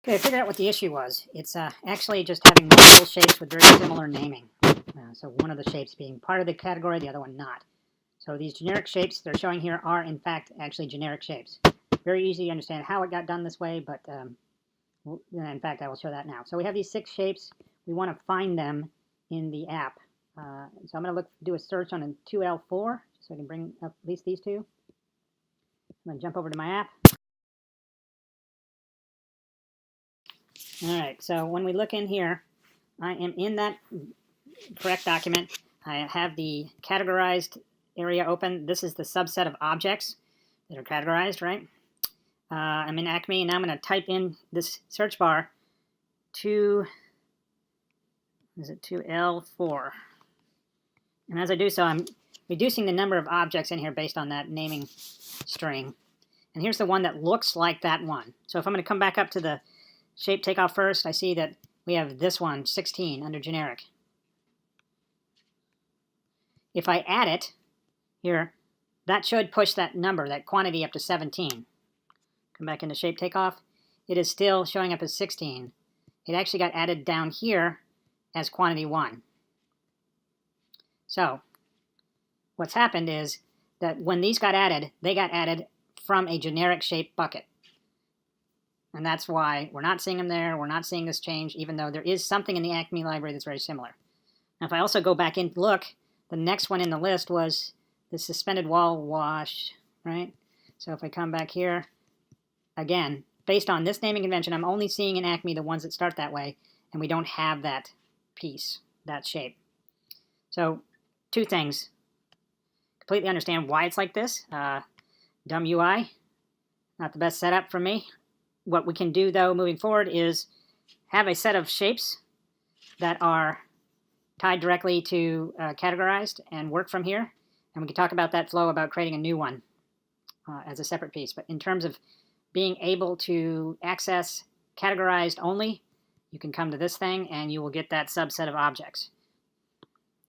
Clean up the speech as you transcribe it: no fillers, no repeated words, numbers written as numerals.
Okay, I figured out what the issue was. It's actually just having multiple shapes with very similar naming. So one of the shapes being part of the category, the other one not. So these generic shapes they're showing here are, in fact, actually generic shapes. Very easy to understand how it got done this way, but in fact, I will show that now. So we have these 6 shapes. We want to find them in the app. So I'm going to do a search on a 2L4, so I can bring up at least these 2. I'm going to jump over to my app. All right, so when we look in here, I am in that correct document. I have the categorized area open. This is the subset of objects that are categorized, right? I'm in Acme, and now I'm going to type in this search bar 2L4. And as I do so, I'm reducing the number of objects in here based on that naming string. And here's the one that looks like that one. So if I'm going to come back up to the shape takeoff first, I see that we have this one, 16, under generic. If I add it here, that should push that number, that quantity, up to 17. Come back into shape takeoff. It is still showing up as 16. It actually got added down here as quantity 1. So what's happened is that when these got added, they got added from a generic shape bucket. And that's why we're not seeing them there. We're not seeing this change, even though there is something in the Acme library that's very similar. Now, if I also go back and look, the next one in the list was the suspended wall wash, right? So if I come back here, again, based on this naming convention, I'm only seeing in Acme the ones that start that way, and we don't have that piece, that shape. So 2 things. Completely understand why it's like this. Dumb UI, not the best setup for me. What we can do, though, moving forward is have a set of shapes that are tied directly to categorized and work from here. And we can talk about that flow about creating a new one as a separate piece. But in terms of being able to access categorized only, you can come to this thing and you will get that subset of objects.